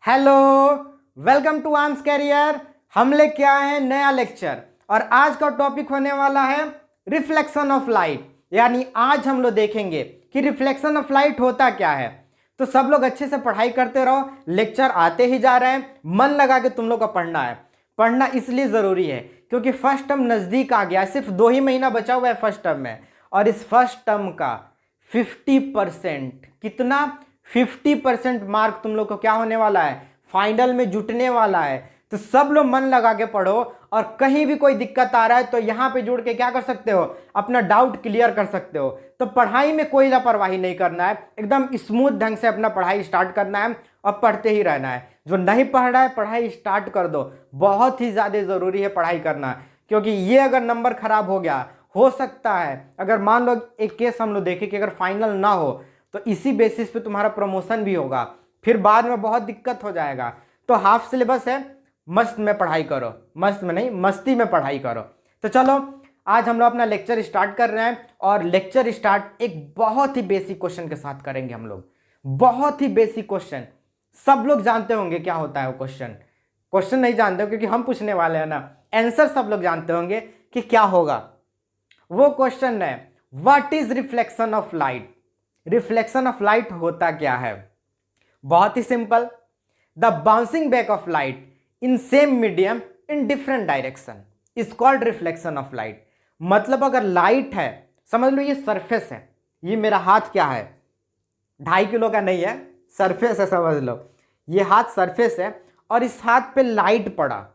Hello, welcome to Arms Career. हम लेके आए हैं नया लेक्चर और आज का टॉपिक होने वाला है रिफ्लेक्शन ऑफ लाइट। यानी आज हम लोग देखेंगे कि रिफ्लेक्शन ऑफ लाइट होता क्या है। तो सब लोग अच्छे से पढ़ाई करते रहो, लेक्चर आते ही जा रहे हैं, मन लगा के तुम लोग को पढ़ना है। पढ़ना इसलिए ज़रूरी है क्योंकि फर्स्ट टर्म नज़दीक आ गया, सिर्फ 2 ही महीना बचा हुआ है फर्स्ट टर्म में। और इस फर्स्ट टर्म का 50% कितना 50% मार्क तुम लोग को क्या होने वाला है, फाइनल में जुटने वाला है। तो सब लोग मन लगा के पढ़ो और कहीं भी कोई दिक्कत आ रहा है तो यहाँ पे जुड़ के क्या कर सकते हो, अपना डाउट क्लियर कर सकते हो। तो पढ़ाई में कोई लापरवाही नहीं करना है, एकदम स्मूथ ढंग से अपना पढ़ाई स्टार्ट करना है और पढ़ते ही रहना है। जो नहीं पढ़ रहा है पढ़ाई स्टार्ट कर दो, बहुत ही ज़्यादा ज़रूरी है पढ़ाई करना, क्योंकि ये अगर नंबर खराब हो गया, हो सकता है अगर मान लो एक केस हम लोग देखें कि अगर फाइनल ना हो तो इसी बेसिस पे तुम्हारा प्रमोशन भी होगा, फिर बाद में बहुत दिक्कत हो जाएगा। तो हाफ सिलेबस है, मस्त में पढ़ाई करो, मस्त में नहीं मस्ती में पढ़ाई करो। तो चलो आज हम लोग अपना लेक्चर स्टार्ट कर रहे हैं और लेक्चर स्टार्ट एक बहुत ही बेसिक क्वेश्चन के साथ करेंगे हम लोग। बहुत ही बेसिक क्वेश्चन, सब लोग जानते होंगे क्या होता है वो क्वेश्चन। क्वेश्चन नहीं जानते हो क्योंकि हम पूछने वाले हैं ना, आंसर सब लोग जानते होंगे कि क्या होगा। वो क्वेश्चन है what is reflection of light. Reflection of light होता क्या है? बहुत ही simple, the bouncing back of light in same medium in different direction is called reflection of light. मतलब अगर लाइट है, समझ लो ये सरफेस है, ये मेरा हाथ क्या है, 2.5 किलो का नहीं है, सरफेस है, समझ लो ये हाथ सरफेस है और इस हाथ पे लाइट पड़ा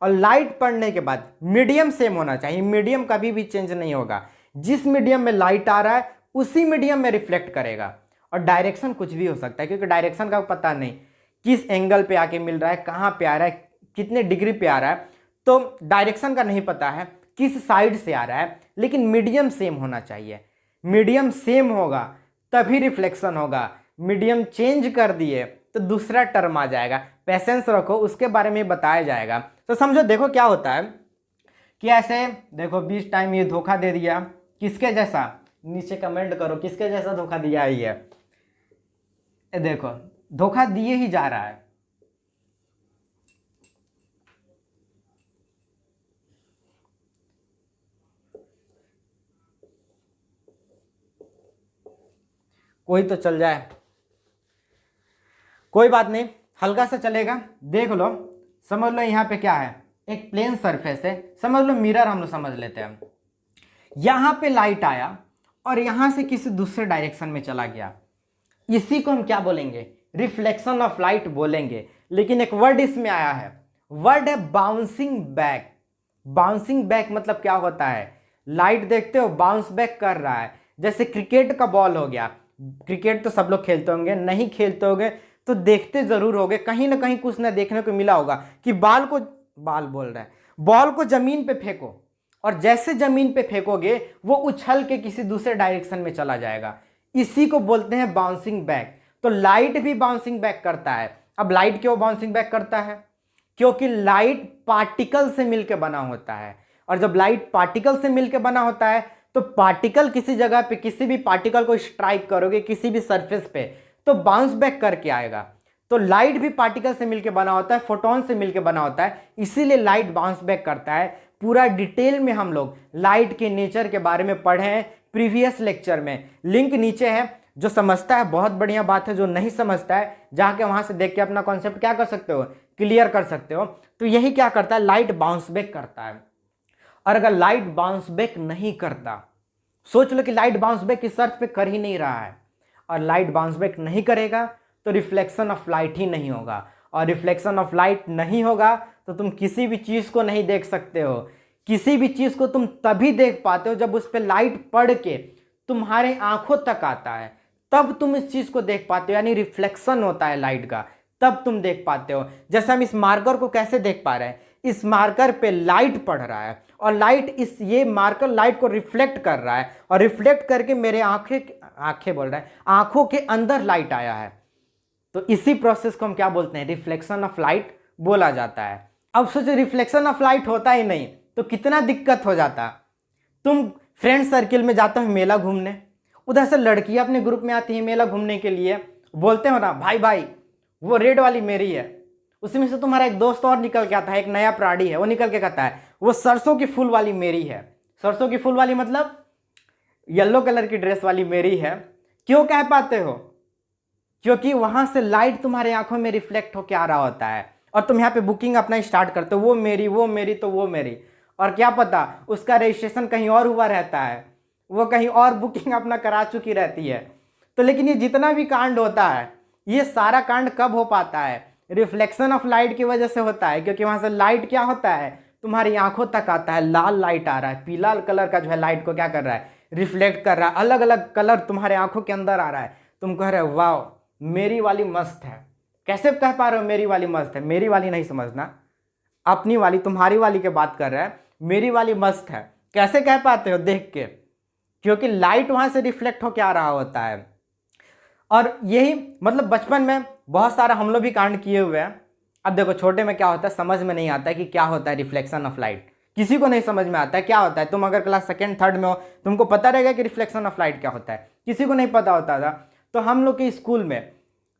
और लाइट पड़ने के बाद मीडियम सेम होना चाहिए, मीडियम कभी भी चेंज नहीं होगा। जिस मीडियम में लाइट आ रहा है उसी मीडियम में रिफ्लेक्ट करेगा। और डायरेक्शन कुछ भी हो सकता है क्योंकि डायरेक्शन का पता नहीं किस एंगल पे आके मिल रहा है, कहाँ पे आ रहा है, कितने डिग्री पे आ रहा है, तो डायरेक्शन का नहीं पता है किस साइड से आ रहा है, लेकिन मीडियम सेम होना चाहिए। मीडियम सेम होगा तभी रिफ्लेक्शन होगा। मीडियम चेंज कर दिए तो दूसरा टर्म आ जाएगा। पेशेंस रखो, उसके बारे में बताया जाएगा। तो समझो, देखो क्या होता है कि ऐसे देखो 20 टाइम ये धोखा दे दिया, किसके जैसा, नीचे कमेंट करो किसके जैसा धोखा दिया है ये। देखो धोखा दिए ही जा रहा है। कोई तो चल जाए, कोई बात नहीं, हल्का सा चलेगा। देख लो, समझ लो यहाँ पे क्या है, एक प्लेन सरफेस है, समझ लो मिरर हम लोग समझ लेते हैं। यहाँ पे लाइट आया और यहाँ से किसी दूसरे डायरेक्शन में चला गया, इसी को हम क्या बोलेंगे, रिफ्लेक्शन ऑफ लाइट बोलेंगे। लेकिन एक वर्ड इसमें आया है, वर्ड है बाउंसिंग बैक। बाउंसिंग बैक मतलब क्या होता है, लाइट देखते हो बाउंस बैक कर रहा है। जैसे क्रिकेट का बॉल हो गया, क्रिकेट तो सब लोग खेलते होंगे, नहीं खेलते होंगे तो देखते जरूर होंगे, कहीं ना कहीं कुछ ना देखने को मिला होगा कि बाल बोल रहा है, बॉल को जमीन पे फेंको और जैसे जमीन पे फेंकोगे वो उछल के किसी दूसरे डायरेक्शन में चला जाएगा, इसी को बोलते हैं बाउंसिंग बैक। तो लाइट भी बाउंसिंग बैक करता है। अब लाइट क्यों बाउंसिंग बैक करता है? क्योंकि लाइट पार्टिकल से मिलकर बना होता है, और जब लाइट पार्टिकल से मिलकर बना होता है तो पार्टिकल किसी जगह पे, किसी भी पार्टिकल को स्ट्राइक करोगे किसी भी सरफेस पे तो बाउंस बैक करके आएगा। तो लाइट भी पार्टिकल से मिलकर बना होता है, फोटोन से मिलकर बना होता है, इसीलिए लाइट बाउंस बैक करता है। पूरा डिटेल में हम लोग लाइट के नेचर के बारे में पढ़े हैं प्रीवियस लेक्चर में, लिंक नीचे है। जो समझता है बहुत बढ़िया बात है, जो नहीं समझता है जाके वहां से देख के अपना कॉन्सेप्ट क्या कर सकते हो, क्लियर कर सकते हो। तो यही क्या करता है, लाइट बाउंस बैक करता है। और अगर लाइट बाउंस बैक नहीं करता, सोच लो कि लाइट बाउंस बैक इस अर्थ पे कर ही नहीं रहा है और लाइट बाउंस बैक नहीं करेगा तो रिफ्लेक्शन ऑफ लाइट ही नहीं होगा, और रिफ्लेक्शन ऑफ लाइट नहीं होगा तो तुम किसी भी चीज को नहीं देख सकते हो। किसी भी चीज को तुम तभी देख पाते हो जब उस पर लाइट पड़ के तुम्हारे आंखों तक आता है, तब तुम इस चीज को देख पाते हो, यानी रिफ्लेक्शन होता है लाइट का, तब तुम देख पाते हो। जैसे हम इस मार्कर को कैसे देख पा रहे हैं, इस मार्कर पे लाइट पड़ रहा है और लाइट ये मार्कर लाइट को रिफ्लेक्ट कर रहा है और रिफ्लेक्ट करके मेरे आंखें बोल रहा है, आंखों के अंदर लाइट आया है। तो इसी प्रोसेस को हम क्या बोलते हैं, रिफ्लेक्शन ऑफ लाइट बोला जाता है। अब सोचो रिफ्लेक्शन ऑफ लाइट होता ही नहीं तो कितना दिक्कत हो जाता। तुम फ्रेंड सर्किल में जाते हो मेला घूमने, उधर से लड़कियां अपने ग्रुप में आती हैं मेला घूमने के लिए, बोलते हो ना भाई भाई वो रेड वाली मेरी है। उसमें से तुम्हारा एक दोस्त और निकल के आता है, एक नया प्राणी है, वो निकल के कहता है वो सरसों की फूल वाली मेरी है। सरसों की फूल वाली मतलब येलो कलर की ड्रेस वाली मेरी है। क्यों कह पाते हो? क्योंकि वहां से लाइट तुम्हारे आंखों में रिफ्लेक्ट होकर आ रहा होता है और तुम यहाँ पे बुकिंग अपना स्टार्ट करते हो, वो मेरी वो मेरी तो वो मेरी। और क्या पता उसका रजिस्ट्रेशन कहीं और हुआ रहता है, वो कहीं और बुकिंग अपना करा चुकी रहती है। तो लेकिन ये जितना भी कांड होता है, ये सारा कांड कब हो पाता है? रिफ्लेक्शन ऑफ लाइट की वजह से होता है। क्योंकि वहां से लाइट क्या होता है, तुम्हारी आंखों तक आता है। लाल लाइट आ रहा है, पीला कलर का जो है लाइट को क्या कर रहा है, रिफ्लेक्ट कर रहा है। अलग अलग कलर तुम्हारे आंखों के अंदर आ रहा है। तुम कह रहे हो वाह मेरी वाली मस्त है। कैसे कह पा रहे हो मेरी वाली मस्त है? मेरी वाली नहीं समझना, अपनी वाली, तुम्हारी वाली की बात कर रहा है। मेरी वाली मस्त है कैसे कह पाते हो? देख के, क्योंकि लाइट वहां से रिफ्लेक्ट होकर आ रहा होता है। और यही मतलब बचपन में बहुत सारा हम लोग भी कांड किए हुए हैं। अब देखो छोटे में क्या होता है, समझ में नहीं आता है कि क्या होता है रिफ्लेक्शन ऑफ लाइट। किसी को नहीं समझ में आता है क्या होता है। तुम अगर क्लास सेकेंड थर्ड में हो तुमको पता रहेगा कि रिफ्लेक्शन ऑफ लाइट क्या होता है, किसी को नहीं पता होता था। तो हम लोग के स्कूल में,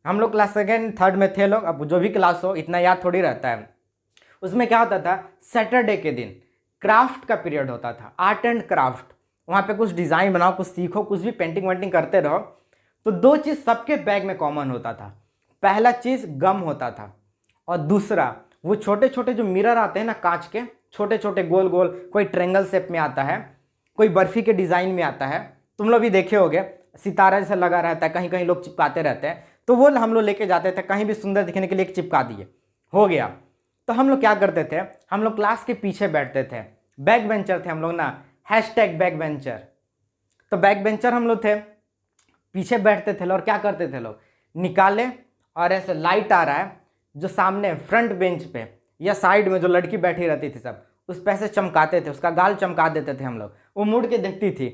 हम लोग क्लास सेकेंड थर्ड में थे लोग, अब जो भी क्लास हो इतना याद थोड़ी रहता है। उसमें क्या होता था, सैटरडे के दिन क्राफ्ट का पीरियड होता था, आर्ट एंड क्राफ्ट। वहाँ पे कुछ डिज़ाइन बनाओ, कुछ सीखो, कुछ भी पेंटिंग वेंटिंग करते रहो। तो दो चीज़ सबके बैग में कॉमन होता था। पहला चीज़ गम होता था, और दूसरा वो छोटे छोटे जो मिरर आते हैं ना, कांच के छोटे छोटे गोल गोल, कोई ट्रेंगल शेप में आता है, कोई बर्फी के डिज़ाइन में आता है। तुम लोग भी देखे होगे, सितारा जैसा लगा रहता है, कहीं कहीं लोग चिपकाते रहते हैं। तो वो हम लोग लेके जाते थे, कहीं भी सुंदर दिखने के लिए चिपका दिए, हो गया। तो हम लोग क्या करते थे, हम लोग क्लास के पीछे बैठते थे। बैक बेंचर थे हम लोग ना, हैशटैग बैक बेंचर। तो बैक बेंचर हम लोग थे, पीछे बैठते थे और क्या करते थे लोग, निकाले और ऐसे लाइट आ रहा है जो सामने फ्रंट बेंच पे या साइड में जो लड़की बैठी रहती थी सब, उस पे से चमकाते थे, उसका गाल चमका देते थे हम लोग। वो मुड़ के देखती थी,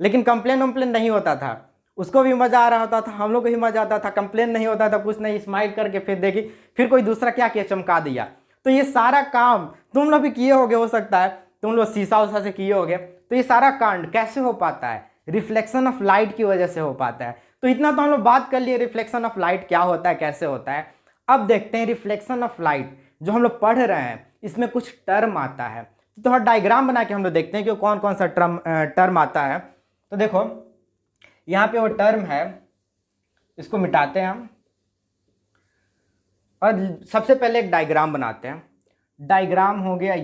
लेकिन कंप्लेन वम्प्लेन नहीं होता था। उसको भी मज़ा आ रहा होता था, हम लोग को भी मज़ा आता था, कंप्लेन नहीं होता था, कुछ नहीं। स्माइल करके फिर देखी, फिर कोई दूसरा क्या किया, चमका दिया। तो ये सारा काम तुम लोग भी किए होगे, हो सकता है तुम लोग शीशा उषा से किए होगे। तो ये सारा कांड कैसे हो पाता है, रिफ्लेक्शन ऑफ लाइट की वजह से हो पाता है। तो इतना तो हम लोग बात कर लिए रिफ्लेक्शन ऑफ लाइट क्या होता है, कैसे होता है। अब देखते हैं रिफ्लेक्शन ऑफ लाइट जो हम लोग पढ़ रहे हैं, इसमें कुछ टर्म आता है। तो थोड़ा डायग्राम बना के हम लोग देखते हैं कि कौन कौन सा टर्म आता है। तो देखो यहाँ पे वो टर्म है, इसको मिटाते हैं हम और सबसे पहले एक डायग्राम बनाते हैं। डायग्राम हो गया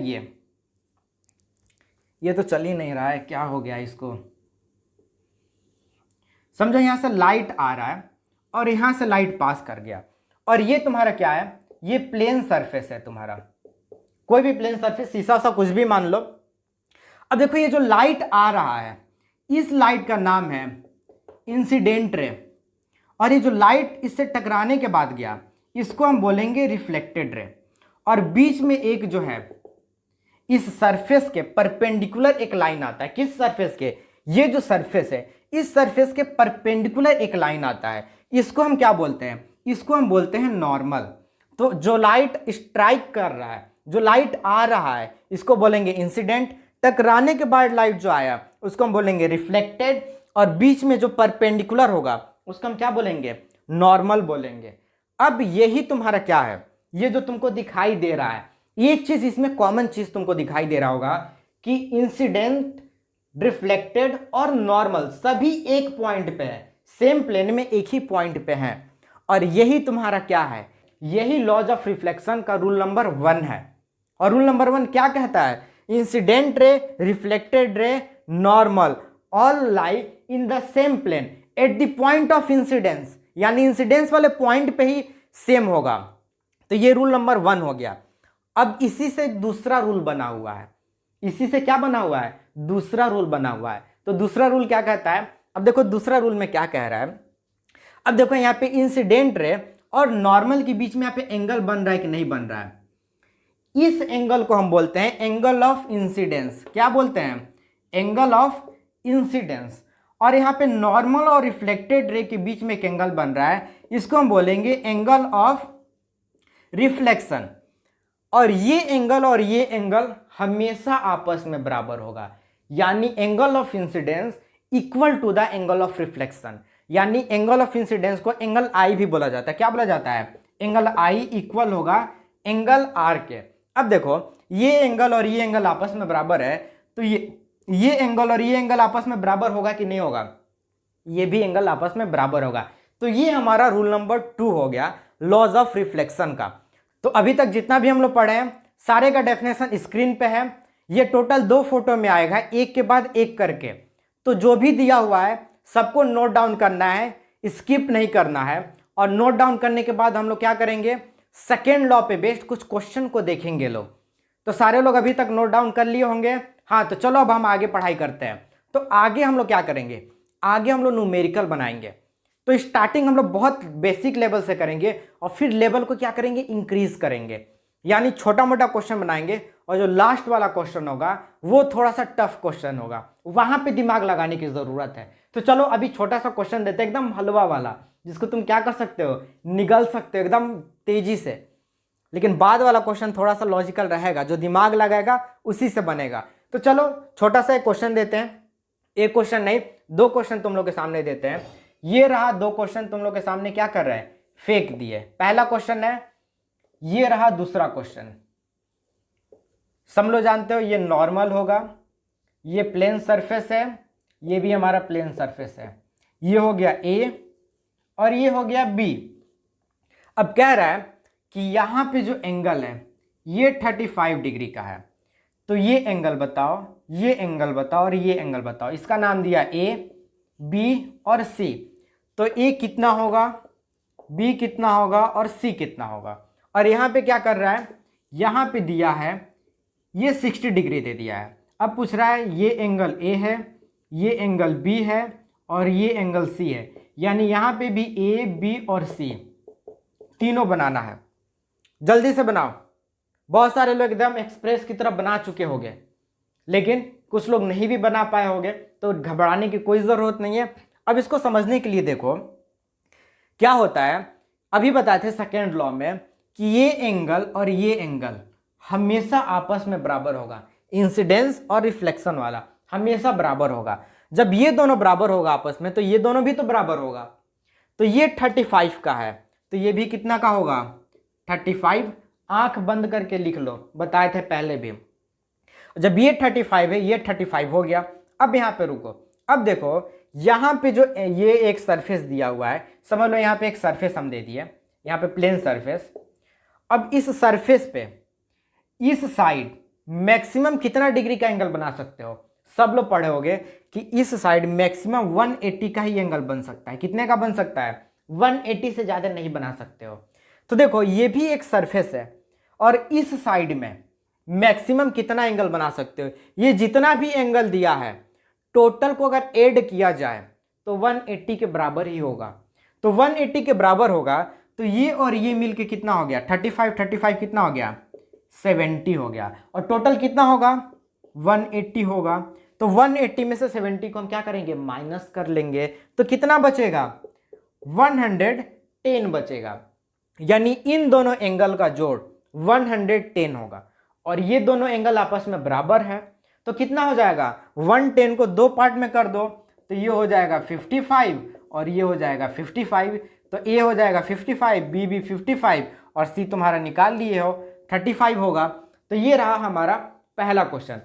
ये तो चल ही नहीं रहा है, क्या हो गया इसको। समझो यहाँ से लाइट आ रहा है और यहाँ से लाइट पास कर गया, और ये तुम्हारा क्या है, ये प्लेन सरफेस है तुम्हारा, कोई भी प्लेन सरफेस, शीशा सा कुछ भी मान लो। अब देखो ये जो लाइट आ रहा है, इस लाइट का नाम है इंसिडेंट रे, और ये जो लाइट इससे टकराने के बाद गया इसको हम बोलेंगे रिफ्लेक्टेड रे। और बीच में एक जो है इस सरफेस के परपेंडिकुलर एक लाइन आता है। किस सरफेस के, ये जो सरफेस है इस सरफेस के परपेंडिकुलर एक लाइन आता है, इसको हम क्या बोलते हैं, इसको हम बोलते हैं नॉर्मल। तो जो लाइट स्ट्राइक कर रहा है, जो लाइट आ रहा है, इसको बोलेंगे इंसिडेंट। टकराने के बाद लाइट जो आया उसको हम बोलेंगे रिफ्लेक्टेड, और बीच में जो परपेंडिकुलर होगा उसको हम क्या बोलेंगे, नॉर्मल बोलेंगे। अब यही तुम्हारा क्या है, ये जो तुमको दिखाई दे रहा है, एक चीज इसमें कॉमन चीज तुमको दिखाई दे रहा होगा कि इंसिडेंट, रिफ्लेक्टेड और नॉर्मल सभी एक पॉइंट पे है, सेम प्लेन में एक ही पॉइंट पे है। और यही तुम्हारा क्या है, यही लॉज ऑफ रिफ्लेक्शन का रूल नंबर 1 है। और रूल नंबर 1 क्या कहता है, incident ray, reflected ray, normal all lie in the same plane at the point of incidence, यानी इंसिडेंस वाले पॉइंट पे ही सेम होगा। तो ये रूल नंबर 1 हो गया। अब इसी से दूसरा रूल बना हुआ है, इसी से क्या बना हुआ है, दूसरा रूल बना हुआ है। तो दूसरा रूल क्या कहता है, अब देखो दूसरा रूल में क्या कह रहा है। अब देखो यहाँ पे इंसिडेंट रे और नॉर्मल के बीच में यहाँ पे एंगल बन रहा है कि नहीं बन रहा है, इस एंगल को हम बोलते हैं एंगल ऑफ इंसिडेंस। क्या बोलते हैं, एंगल ऑफ इंसिडेंस। और यहाँ पे नॉर्मल और रिफ्लेक्टेड रे के बीच में एक एंगल बन रहा है, इसको हम बोलेंगे एंगल ऑफ रिफ्लेक्शन। और ये एंगल हमेशा आपस में बराबर होगा, यानी angle of incidence equal to the angle of reflection. यानी एंगल ऑफ इंसिडेंस को एंगल आई भी बोला जाता है। क्या बोला जाता है, एंगल आई इक्वल होगा एंगल आर के। अब देखो ये एंगल और ये एंगल आपस में बराबर है, तो ये एंगल और ये एंगल आपस में बराबर होगा कि नहीं होगा? ये भी एंगल आपस में बराबर होगा। तो ये हमारा रूल नंबर 2 हो गया लॉज ऑफ रिफ्लेक्शन का। तो अभी तक जितना भी हम लोग पढ़े हैं सारे का डेफिनेशन स्क्रीन पे है। ये टोटल 2 फोटो में आएगा, एक के बाद एक करके। तो जो भी दिया हुआ है सबको नोट डाउन करना है, स्किप नहीं करना है। और नोट डाउन करने के बाद हम लोग क्या करेंगे, सेकेंड लॉ पे बेस्ड कुछ क्वेश्चन को देखेंगे लोग। तो सारे लोग अभी तक नोट डाउन कर लिए होंगे। हाँ, तो चलो अब हम आगे पढ़ाई करते हैं। तो आगे हम लोग क्या करेंगे, आगे हम लोग न्यूमेरिकल बनाएंगे। तो स्टार्टिंग हम लोग बहुत बेसिक लेवल से करेंगे और फिर लेवल को क्या करेंगे, इंक्रीज करेंगे। यानी छोटा मोटा क्वेश्चन बनाएंगे और जो लास्ट वाला क्वेश्चन होगा वो थोड़ा सा टफ क्वेश्चन होगा, वहां पे दिमाग लगाने की जरूरत है। तो चलो अभी छोटा सा क्वेश्चन देते हैं एकदम हलवा वाला, जिसको तुम क्या कर सकते हो, निगल सकते हो एकदम तेजी से। लेकिन बाद वाला क्वेश्चन थोड़ा सा लॉजिकल रहेगा, जो दिमाग लगाएगा उसी से बनेगा। तो चलो छोटा सा एक क्वेश्चन देते हैं, एक क्वेश्चन नहीं 2 क्वेश्चन तुम लोग के सामने देते हैं। ये रहा 2 क्वेश्चन तुम लोग के सामने, क्या कर रहे हैं, फेंक दिए। पहला क्वेश्चन है, ये रहा दूसरा क्वेश्चन। सब लोग जानते हो ये नॉर्मल होगा, ये प्लेन सरफेस है, ये भी हमारा प्लेन सरफेस है। ये हो गया ए और ये हो गया बी। अब कह रहा है कि यहां पे जो एंगल है ये 35 डिग्री का है। तो ये एंगल बताओ, ये एंगल बताओ और ये एंगल बताओ। इसका नाम दिया ए, बी और सी। तो ए कितना होगा, बी कितना होगा और सी कितना होगा। और यहाँ पे क्या कर रहा है, यहाँ पे दिया है ये 60 डिग्री दे दिया है। अब पूछ रहा है ये एंगल ए है, ये एंगल बी है और ये एंगल सी है। यानी यहाँ पे भी ए, बी और सी तीनों बनाना है। जल्दी से बनाओ। बहुत सारे लोग एकदम एक्सप्रेस की तरफ बना चुके होंगे, लेकिन कुछ लोग नहीं भी बना पाए होंगे, तो घबराने की कोई ज़रूरत नहीं है। अब इसको समझने के लिए देखो क्या होता है। अभी बताए थे सेकेंड लॉ में कि ये एंगल और ये एंगल हमेशा आपस में बराबर होगा। इंसिडेंस और रिफ्लेक्शन वाला हमेशा बराबर होगा। जब ये दोनों बराबर होगा आपस में, तो ये दोनों भी तो बराबर होगा। तो ये 35 का है, तो ये भी कितना का होगा, 35। आंख बंद करके लिख लो, बताए थे पहले भी। जब ये 35 है, ये 35 हो गया। अब यहाँ पे रुको, अब देखो यहाँ पे जो ये एक सरफेस दिया हुआ है, समझ लो यहाँ पे एक सरफेस हम दे दिए, यहाँ पे प्लेन सरफेस। अब इस सरफेस पे इस साइड मैक्सिमम कितना डिग्री का एंगल बना सकते हो? सब लोग पढ़े होंगे कि इस साइड मैक्सिमम 180 का ही एंगल बन सकता है। कितने का बन सकता है? 180 से ज़्यादा नहीं बना सकते हो। तो देखो ये भी एक सरफेस है और इस साइड में मैक्सिमम कितना एंगल बना सकते हो? ये जितना भी एंगल दिया है टोटल को अगर ऐड किया जाए तो 180 के बराबर ही होगा। तो 180 के बराबर होगा, तो ये और ये मिलके कितना हो गया, 35 कितना हो गया, 70 हो गया। और टोटल कितना होगा, 180 होगा। तो 180 में से 70 को हम क्या करेंगे, माइनस कर लेंगे। तो कितना बचेगा, 110 बचेगा। यानी इन दोनों एंगल का जोड़ 110 होगा। और ये दोनों एंगल आपस में बराबर है, तो कितना हो जाएगा, 110 को 2 पार्ट में कर दो, तो ये हो जाएगा 55 और ये हो जाएगा 55। तो ए हो जाएगा 55, बी भी 55 और सी तुम्हारा निकाल लिए हो 35 होगा। तो ये रहा हमारा पहला क्वेश्चन।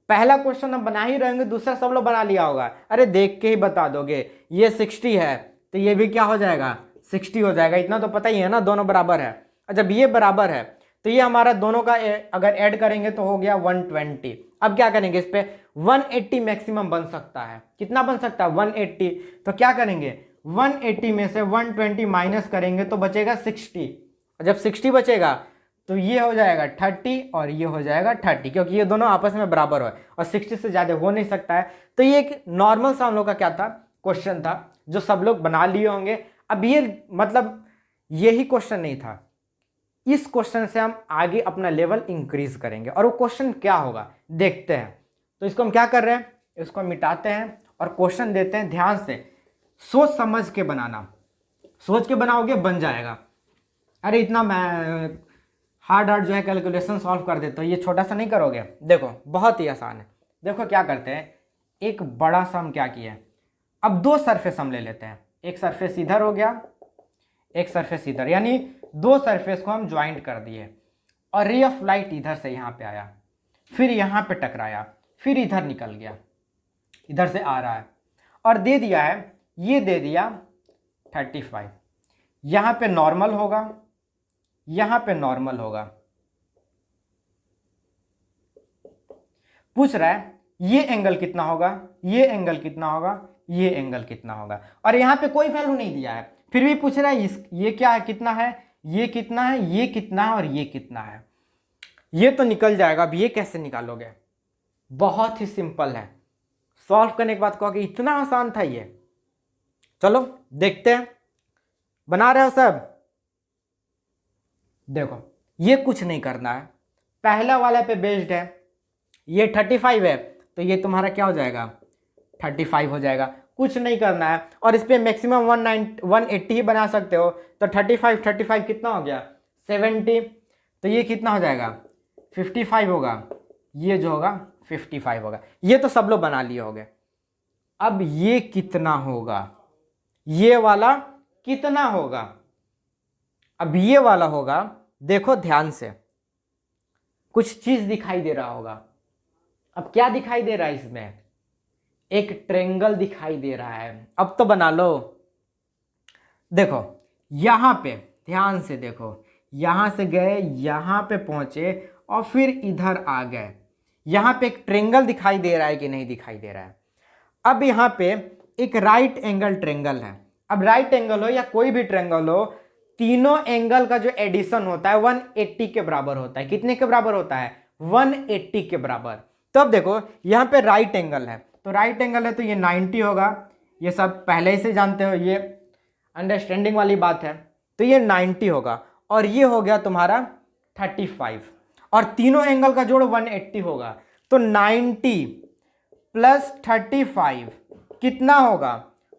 पहला क्वेश्चन हम बना ही रहेंगे, दूसरा सब लोग बना लिया होगा, अरे देख के ही बता दोगे। ये 60 है तो ये भी क्या हो जाएगा, 60 हो जाएगा। इतना तो पता ही है ना, दोनों बराबर है। और जब ये बराबर है तो ये हमारा दोनों का अगर ऐड करेंगे तो हो गया 120। अब क्या करेंगे, इस पे 180 मैक्सिमम बन सकता है। कितना बन सकता है, 180। तो क्या करेंगे, 180 में से 120 माइनस करेंगे तो बचेगा 60। और जब 60 बचेगा तो ये हो जाएगा 30 और ये हो जाएगा 30, क्योंकि ये दोनों आपस में बराबर हो और 60 से ज़्यादा हो नहीं सकता है। तो ये एक नॉर्मल सा हम लोग का क्या था, क्वेश्चन था, जो सब लोग बना लिए होंगे। अब ये मतलब यही क्वेश्चन नहीं था, इस क्वेश्चन से हम आगे अपना लेवल इंक्रीज करेंगे। और वो क्वेश्चन क्या होगा देखते हैं। तो इसको हम क्या कर रहे हैं, इसको मिटाते हैं और क्वेश्चन देते हैं। ध्यान से सोच समझ के बनाना, सोच के बनाओगे बन जाएगा। अरे इतना मैं हार्ड जो है कैलकुलेशन सॉल्व कर देता हूँ, ये छोटा सा नहीं करोगे। देखो बहुत ही आसान है। देखो क्या करते हैं, एक बड़ा सा हम क्या किए, अब 2 सरफेस हम ले लेते हैं। एक सरफेस इधर हो गया, एक सरफेस इधर, यानी दो सरफेस को हम ज्वाइंट कर दिए। और रे ऑफ लाइट इधर से यहाँ पे आया, फिर यहाँ पे टकराया, फिर इधर निकल गया, इधर से आ रहा है और दे दिया है, ये दे दिया 35। यहाँ पे नॉर्मल होगा, यहाँ पे नॉर्मल होगा। पूछ रहा है ये एंगल कितना होगा, ये एंगल कितना होगा, ये एंगल कितना होगा, और यहाँ पे कोई वैल्यू नहीं दिया है, फिर भी पूछ रहा है ये क्या है, कितना है, ये कितना है, ये कितना है और ये कितना है। ये तो निकल जाएगा। अब ये कैसे निकालोगे, बहुत ही सिंपल है। सॉल्व करने के बाद कहोगे इतना आसान था ये। चलो देखते हैं, बना रहे हो सब। देखो ये कुछ नहीं करना है, पहला वाला पे बेस्ड है, ये 35 है तो ये तुम्हारा क्या हो जाएगा 35 हो जाएगा, कुछ नहीं करना है। और इस पर मैक्सिमम 180 ही बना सकते हो, तो 35 कितना हो गया 70, तो ये कितना हो जाएगा 55 होगा, ये जो होगा 55 होगा। ये तो सब लोग बना लिए होंगे। अब ये कितना होगा, ये वाला कितना होगा, अब ये वाला होगा, देखो ध्यान से, कुछ चीज दिखाई दे रहा होगा। अब क्या दिखाई दे रहा है इसमें, एक ट्रेंगल दिखाई दे रहा है। अब तो बना लो। देखो यहां पे ध्यान से देखो, यहां से गए, यहां पे पहुंचे और फिर इधर आ गए। यहां पे एक ट्रेंगल दिखाई दे रहा है कि नहीं दिखाई दे रहा है। अब यहां पे एक राइट एंगल ट्रेंगल है। अब राइट एंगल हो या कोई भी ट्रेंगल हो, तीनों एंगल का जो एडिशन होता है 180 के बराबर होता है। कितने के बराबर होता है 180 के बराबर। तो अब देखो यहाँ पे राइट एंगल है, तो राइट एंगल है तो ये 90 होगा, ये सब पहले ही से जानते हो, ये अंडरस्टैंडिंग वाली बात है। तो ये 90 होगा और ये हो गया तुम्हारा 35, और तीनों एंगल का जोड़ 180 होगा। तो 90 प्लस 35 कितना होगा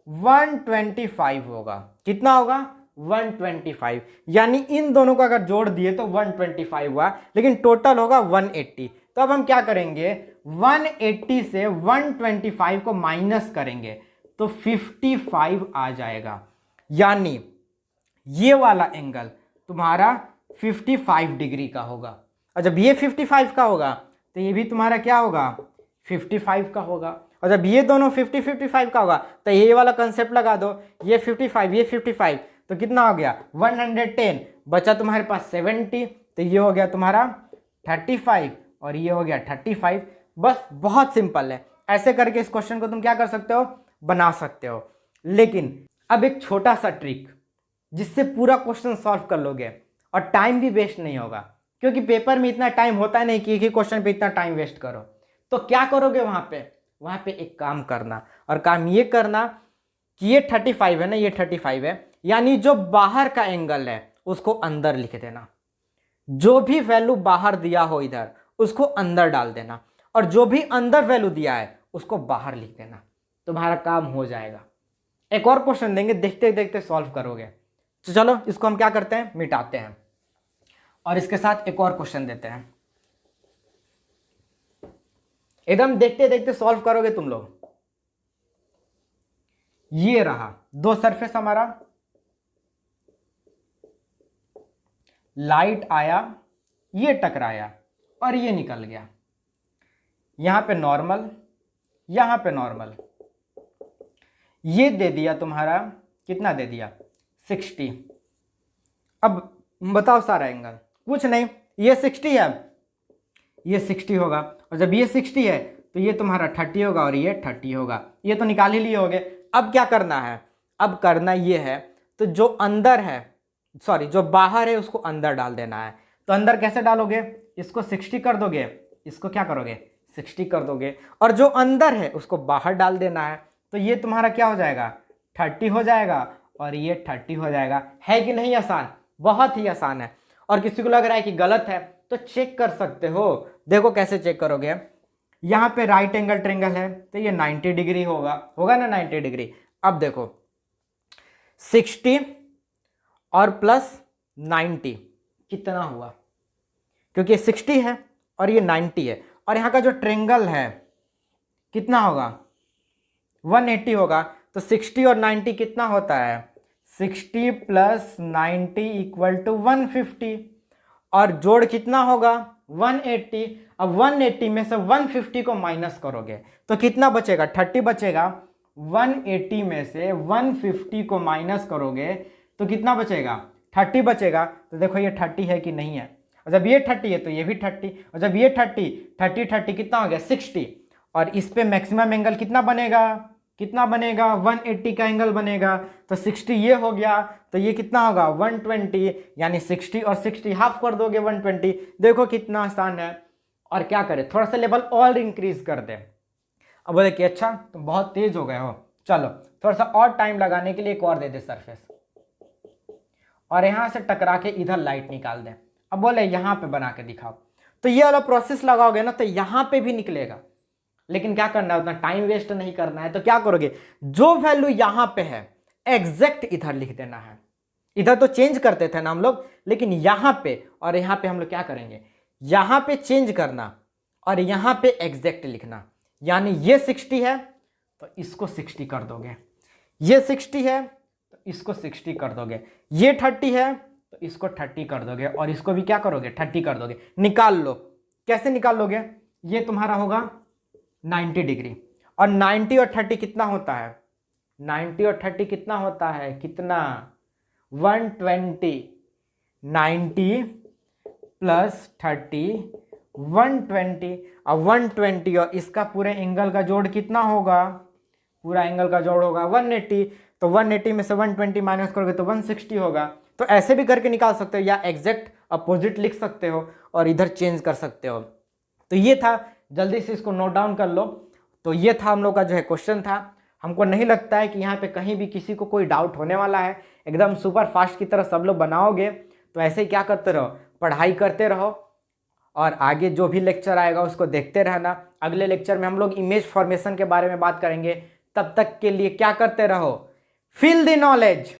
125 होगा। कितना होगा 125, यानी इन दोनों का अगर जोड़ दिए तो 125 हुआ, लेकिन टोटल होगा 180। तो अब हम क्या करेंगे, 180 से 125 को माइनस करेंगे तो 55 आ जाएगा, यानी ये वाला एंगल तुम्हारा 55 डिग्री का होगा। और जब ये 55 का होगा तो ये भी तुम्हारा क्या होगा 55 का होगा। और जब ये दोनों 55 का होगा तो ये वाला कंसेप्ट लगा दो, ये 55 ये 55, तो कितना हो गया 110, बचा तुम्हारे पास 70, तो ये हो गया तुम्हारा 35 और ये हो गया 35। बस बहुत सिंपल है, ऐसे करके इस क्वेश्चन को तुम क्या कर सकते हो बना सकते हो। लेकिन अब एक छोटा सा ट्रिक जिससे पूरा क्वेश्चन सॉल्व कर लोगे और टाइम भी वेस्ट नहीं होगा, क्योंकि पेपर में इतना टाइम होता है नहीं कि एक ही क्वेश्चन पे इतना टाइम वेस्ट करो। तो क्या करोगे वहां पे एक काम करना, और काम ये करना कि ये 35 है ना, ये 35 है, यानी जो बाहर का एंगल है उसको अंदर लिख देना। जो भी वैल्यू बाहर दिया हो इधर उसको अंदर डाल देना, और जो भी अंदर वैल्यू दिया है उसको बाहर लिख देना, तुम्हारा काम हो जाएगा। एक और क्वेश्चन देंगे, देखते देखते सॉल्व करोगे। तो चलो इसको हम क्या करते हैं मिटाते हैं, और इसके साथ एक और क्वेश्चन देते हैं। एकदम देखते देखते सॉल्व करोगे तुम लोग। ये रहा दो सरफेस हमारा, लाइट आया, ये टकराया और ये निकल गया। यहां पे नॉर्मल, यहां पे नॉर्मल, ये दे दिया तुम्हारा, कितना दे दिया 60। अब बताओ सारा एंगल, कुछ नहीं, ये 60 है, ये 60 होगा, और जब ये 60 है तो ये तुम्हारा 30 होगा और ये 30 होगा। ये तो निकाल ही लिए होगे। अब क्या करना है, अब करना ये है, तो जो अंदर है सॉरी जो बाहर है उसको अंदर डाल देना है। तो अंदर कैसे डालोगे, इसको 60 कर दोगे, इसको क्या करोगे 60 कर दोगे, और जो अंदर है उसको बाहर डाल देना है। तो ये तुम्हारा क्या हो जाएगा 30 हो जाएगा और ये 30 हो जाएगा। है कि नहीं आसान, बहुत ही आसान है। और किसी को लग रहा है कि गलत है तो चेक कर सकते हो। देखो कैसे चेक करोगे, यहाँ पे राइट एंगल ट्रेंगल है तो ये 90 डिग्री होगा, होगा ना 90 डिग्री। अब देखो 60 और प्लस 90 कितना हुआ, क्योंकि ये 60 है और ये 90 है, और यहाँ का जो ट्रेंगल है कितना होगा 180 होगा। तो 60 और 90 कितना होता है 60 प्लस 90 इक्वल टू 150, और जोड़ कितना होगा 180। अब 180 में से 150 को माइनस करोगे तो कितना बचेगा 30 बचेगा। 180 में से 150 को माइनस करोगे तो कितना बचेगा 30 बचेगा। तो देखो ये 30 है कि नहीं है, और जब ये 30 है तो ये भी 30, और जब ये 30 कितना हो गया 60, और इस पे मैक्सिमम एंगल कितना बनेगा 180 का एंगल बनेगा। तो 60 ये हो गया, तो ये कितना होगा 120, यानी 60 और 60 हाफ कर दोगे 120। देखो कितना आसान है। और क्या करें, थोड़ा सा लेवल और इंक्रीज कर दे। अब बोले कि अच्छा तुम बहुत तेज हो गए हो, चलो थोड़ा सा और टाइम लगाने के लिए एक और दे दे सरफेस, और यहां से टकरा के इधर लाइट निकाल दे। अब बोले यहां पे बना के दिखाओ, तो ये वाला प्रोसेस लगाओगे ना तो यहां पे भी निकलेगा, लेकिन क्या करना है उतना टाइम वेस्ट नहीं करना है। तो क्या करोगे, जो वैल्यू यहां पे है एग्जैक्ट इधर लिख देना है। इधर तो चेंज करते थे ना हम लोग, लेकिन यहां पे और यहां पे हम लोग क्या करेंगे, यहां पे चेंज करना और यहां पे एग्जैक्ट लिखना। यानी ये 60 है तो इसको 60 कर दोगे, ये 60 है तो इसको 60 कर दोगे, ये 30 है तो इसको 30 कर दोगे, और इसको भी क्या करोगे 30 कर दोगे। निकाल लो, कैसे निकाल लोगे, ये तुम्हारा होगा 90 डिग्री, और 90 और 30 कितना होता है, 90 और 30 कितना होता है, कितना 120, 90 प्लस 30 120, और 120 और इसका पूरे एंगल का जोड़ कितना होगा, पूरा एंगल का जोड़ होगा 180। तो 180 में से 120 माइनस करोगे तो 160 होगा। तो ऐसे भी करके निकाल सकते हो, या एग्जैक्ट अपोजिट लिख सकते हो और इधर चेंज कर सकते हो। तो ये था, जल्दी से इसको नोट डाउन कर लो। तो ये था हम लोग का जो है क्वेश्चन था। हमको नहीं लगता है कि यहाँ पे कहीं भी किसी को कोई डाउट होने वाला है। एकदम सुपर फास्ट की तरह सब लोग बनाओगे। तो ऐसे ही क्या करते रहो, पढ़ाई करते रहो, और आगे जो भी लेक्चर आएगा उसको देखते रहना। अगले लेक्चर में हम लोग इमेज फॉर्मेशन के बारे में बात करेंगे। तब तक के लिए क्या करते रहो, फील द नॉलेज।